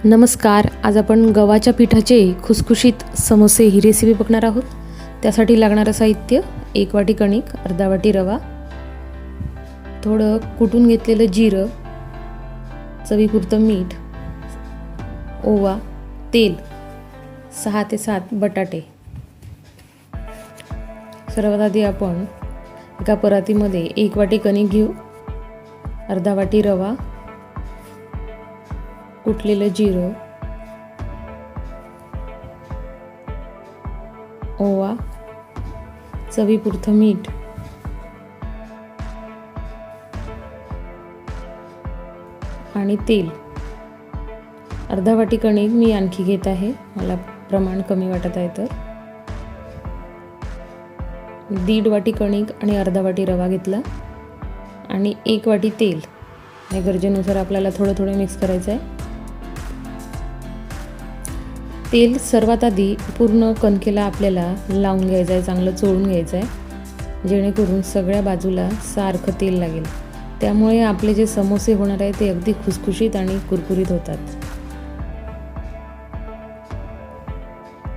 नमस्कार. आज आपण गव्हाच्या पिठाचे खुसखुशीत समोसे ही रेसिपी बघणार आहोत. त्यासाठी लागणारं साहित्य: 1 वाटी कणिक, अर्धा वाटी रवा, थोडं कुटून घेतलेलं जिरं, चवीपुरतं मीठ, ओवा, तेल, 6 ते 7 बटाटे. सर्वात आधी आपण एका परातीमध्ये 1 वाटी कणिक घेऊ, अर्धा वाटी रवा, कुटलेलं जिरं, ओवा, चवीपुरतं मीठ, आणि तेल. अर्धा वाटी कणिक मी आणखी घेत आहे, मला प्रमाण कमी वाटत आहे तर. 1.5 वाटी कणिक आणि अर्धा वाटी रवा घेतला आणि 1 वाटी तेल. हे गरजेनुसार आपल्याला थोडं थोडं मिक्स करायचं आहे. तेल सर्वात आधी पूर्ण कणकेला आपल्याला लावून घ्यायचं आहे, चांगलं चोळून घ्यायचं आहे, जेणेकरून सगळ्या बाजूला सारखं तेल लागेल. त्यामुळे आपले जे समोसे होणार आहे ते अगदी खुसखुशीत आणि कुरकुरीत होतात.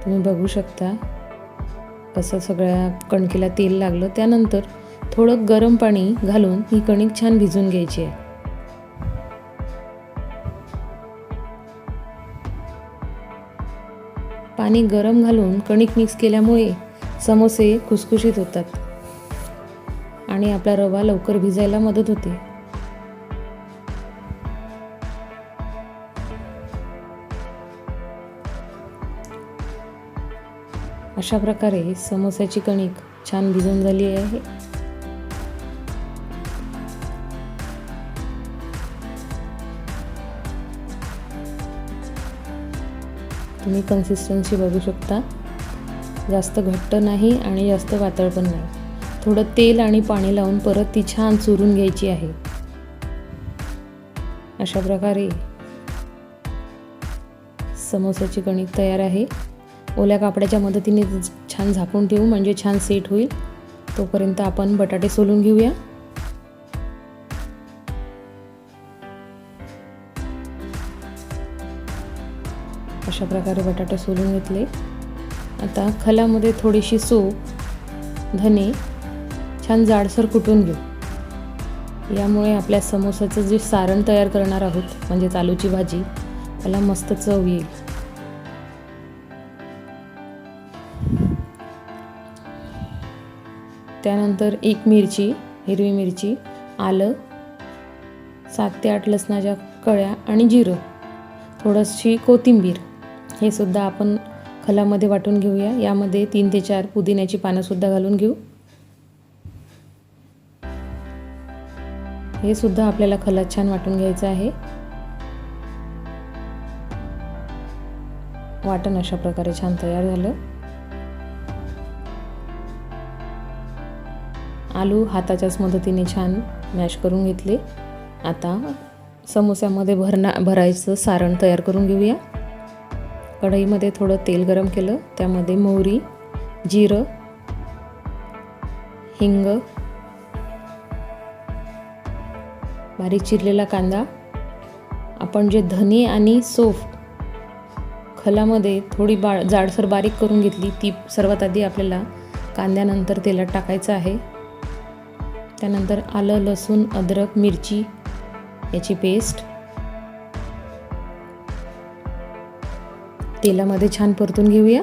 तुम्ही बघू शकता कसं सगळ्या कणकेला तेल लागलं. त्यानंतर थोडं गरम पाणी घालून ही कणिक छान भिजून घ्यायची आहे. पाणी गरम घालून कणिक मिक्स केल्यामुळे समोसे खुसखुशीत होतात आणि आपला रवा लवकर भिजायला मदत होते. अशा प्रकारे समोस्याची कणिक छान भिजून झाली आहे. तुम्ही कन्सिस्टन्सी बघू शकता, जास्त घट्ट नाही आणि जास्त पातळ पण नाही. थोडं तेल आणि पाणी लावून परत ती छान चुरून घ्यायची आहे. अशा प्रकारे समोसाची कणिक तयार आहे. ओल्या कापडाच्या मदतीने छान झाकून ठेवू, म्हणजे छान सेट होईल. तोपर्यंत आपण बटाटे सोलून घेऊया. अशा प्रकारे बटाटे सोलून घेतले. आता खल्यामध्ये थोडीशी सोप, धने छान जाडसर कुटून घेऊ. यामुळे आपल्या समोसाचं जे सारण तयार करणार आहोत, म्हणजे आलूची भाजी, त्याला मस्त चव येईल. त्यानंतर 1 मिरची, हिरवी मिरची, आलं, 7 ते 8 लसणाच्या कळ्या आणि जिरं, थोडीशी कोथिंबीर, हे सुद्धा आपण खलामध्ये वाटून घेऊया. यामध्ये 3 ते 4 पुदिन्याची पानं सुद्धा घालून घेऊ. हे सुद्धा आपल्याला खलात छान वाटून घ्यायचं आहे. वाटण अशा प्रकारे छान तयार झालं. आलू हाताच्याच मदतीने छान मॅश करून घेतले. आता समोस्यामध्ये भरायचं सारण तयार करून घेऊया. कढईमध्ये थोडं तेल गरम केलं, त्यामध्ये मोहरी, जिरं, हिंग, बारीक चिरलेला कांदा, आपण जे धने आणि सौंफ खलामध्ये थोडी जाडसर बारीक करून घेतली, ती सर्वात आधी आपल्याला कांद्यानंतर तेलात टाकायचं आहे. त्यानंतर आलं, लसूण, अद्रक, मिरची याची पेस्ट तेलामध्ये छान परतून घेऊया.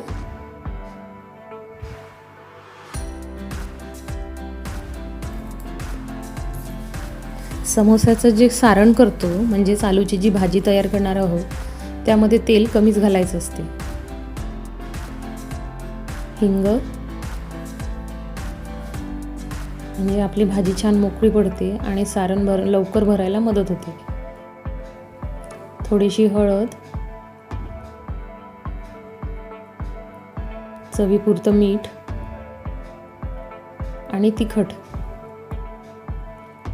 समोसाचं जे सारण करतो, म्हणजेच आलूची जी भाजी तयार करणार आहोत, त्यामध्ये तेल कमीच घालायचं असते. हिंग, म्हणजे आपली भाजी छान मोकळी पडते आणि सारण लवकर भरायला मदत होते. थोडीशी हळद, चवीपुरतं मीठ आणि तिखट.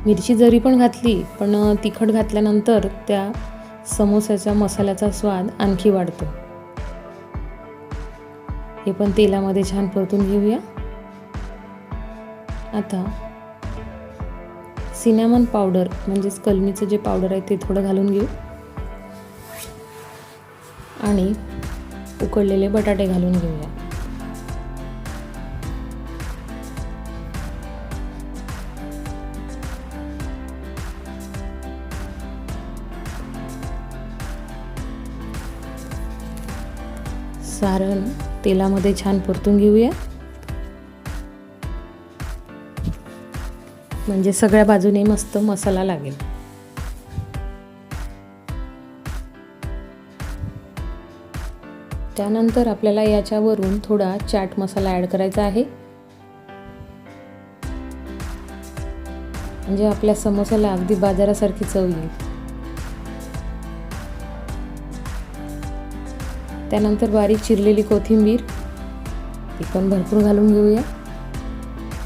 मिरची जरी पण घातली, पण तिखट घातल्यानंतर त्या समोसाच्या मसाल्याचा स्वाद आणखी वाढतो. हे पण तेलामध्ये छान परतून घेऊया. आता सिनॅमन पावडर म्हणजेच कलमीचं जे पावडर आहे ते थोडं घालून घेऊ. आणि उकडलेले बटाटे घालून घेऊया. सारण तेलामध्ये छान परतून घेऊया, म्हणजे सगळ्या बाजूने मस्त मसाला लागेल. त्यानंतर आपल्याला याच्यावरून थोडा चाट मसाला ॲड करायचा आहे, म्हणजे आपल्या समोसाला अगदी बाजारासारखी चव येईल. त्यानंतर बारीक चिरलेली कोथिंबीर ती पण भरपूर घालून घेऊया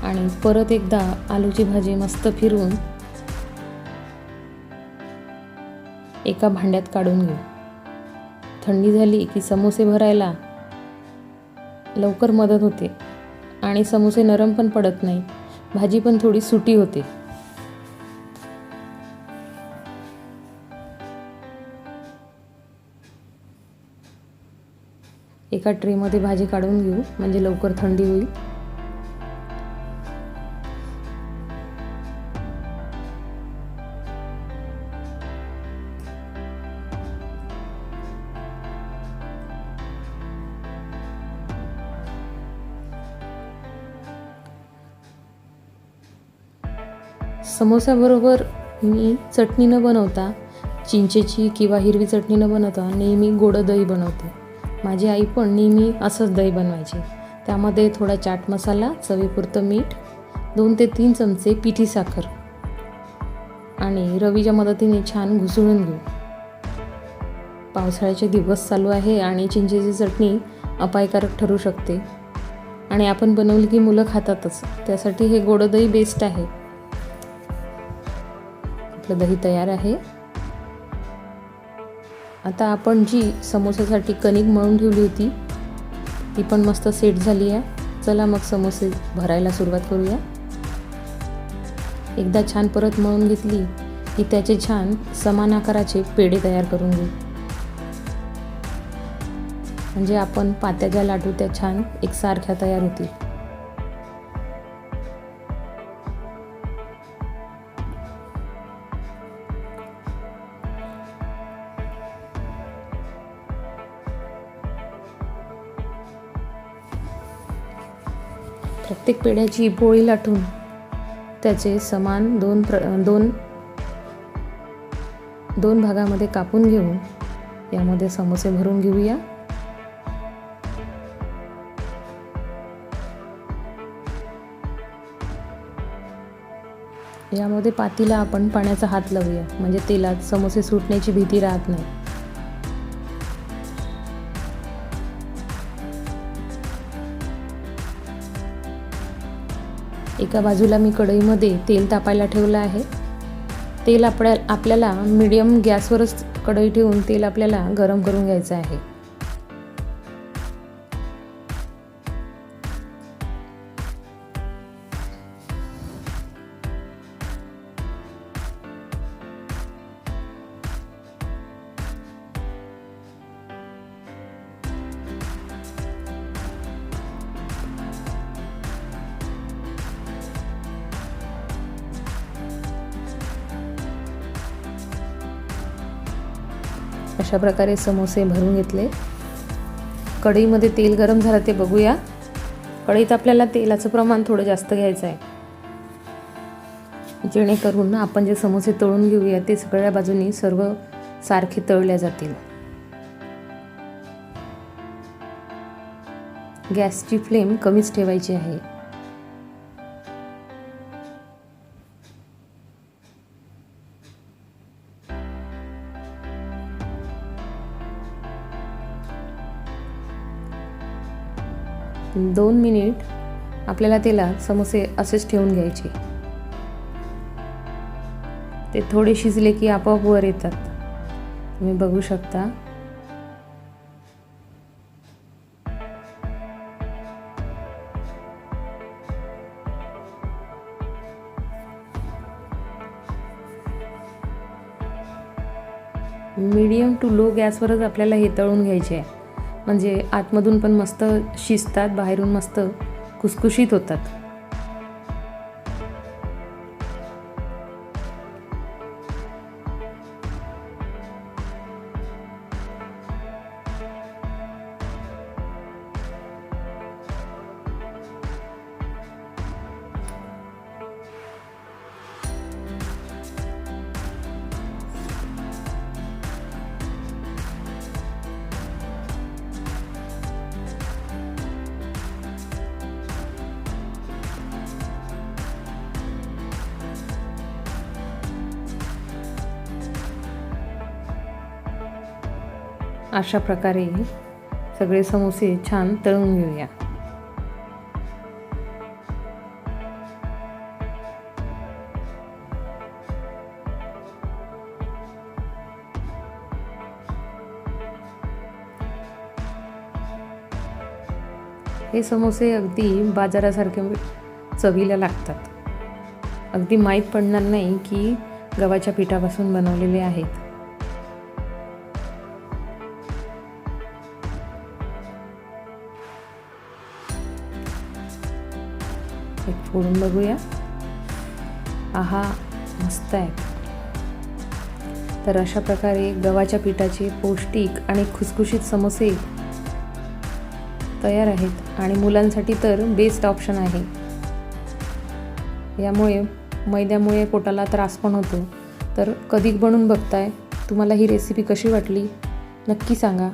आणि परत एकदा आलूची भाजी मस्त फिरवून एका भांड्यात काढून घेऊ. थंडी झाली की समोसे भरायला लवकर मदत होते आणि समोसे नरम पण पडत नाही, भाजी पण थोडी सुटी होते. एका ट्रेमध्ये भाजी काढून घेऊ, म्हणजे लवकर थंडी होईल. समोसाबरोबर मी चटणी न बनवता, चिंचेची किंवा हिरवी चटणी न बनवता नेहमी गोड दही बनवते. माझी आई पण नेहमी असंच दही बनवायची. त्यामध्ये थोडा चाट मसाला, चवीपुरतं मीठ, 2 ते 3 चमचे पिठी साखर आणि रवीच्या मदतीने छान घुसळून घेऊ. पावसाळ्याचे दिवस चालू आहे आणि चिंचेची चटणी अपायकारक ठरू शकते आणि आपण बनवली की मुलं खातातच, त्यासाठी हे गोड दही बेस्ट आहे. आपलं दही तयार आहे. आता आपण जी समोसासाठी कणिक मळून ठेवली होती ती पण मस्त सेट झाली आहे. चला मग समोसे भरायला सुरुवात करूया. एकदा छान परत मळून घेतली की त्याचे छान समान आकाराचे पेढे तयार करून घेऊ, म्हणजे आपण पात्या ज्या लाटू त्या छान एकसारख्या तयार होतील. प्रत्येक पेढ्याची पोळी लाटून त्याचे समान दोन भागामध्ये कापून घेऊन यामध्ये समोसे भरून घेऊया. यामध्ये पातीला आपण पाण्याचा हात लावूया, म्हणजे तेलात समोसे सुटण्याची भीती राहत नाही. एका बाजूला मी कढईमध्ये तेल तापायला ठेवलं आहे. तेल आपल्याला मीडियम गॅसवरच कढई ठेवून तेल आपल्याला गरम करून घ्यायचं आहे. अशा प्रकारे समोसे भरून घेतले. कढईमध्ये तेल गरम झालं ते बघूया. कढईत आपल्याला तेलाचं प्रमाण थोडं जास्त घ्यायचं आहे, जेणेकरून आपण जे समोसे तळून घेऊया ते सगळ्या बाजूनी सर्व सारखे तळले जातील. गॅसची फ्लेम कमीच ठेवायची आहे. दोन मिनिट आपल्याला तेलात समोसे असेच ठेवून घ्यायचे. ते थोडे शिजले की आपोआप वर येतात, तुम्ही बघू शकता. मीडियम टू लो गॅसवरच आपल्याला हे तळून घ्यायचे आहे, म्हणजे आतमधून पण मस्त शिजतात, बाहेरून मस्त खुसखुशीत होतात. अशा प्रकारे सगळे समोसे छान तळून घेऊया. हे समोसे अगदी बाजारासारखे चवीला लागतात. अगदी माहीत पडणार नाही की गव्हाच्या पिठापासून बनवलेले आहेत. एक फोडून बघूया. आहा, मस्त आहे. तर अशा प्रकारे गव्हाच्या पिठाचे पौष्टिक आणि खुसखुशीत समोसे तयार आहेत आणि मुलांसाठी तर बेस्ट ऑप्शन आहे. यामुळे मैद्यामुळे पोटाला त्रास पण होतो. तर कधी बनवून बघताय? तुम्हाला ही रेसिपी कशी वाटली नक्की सांगा.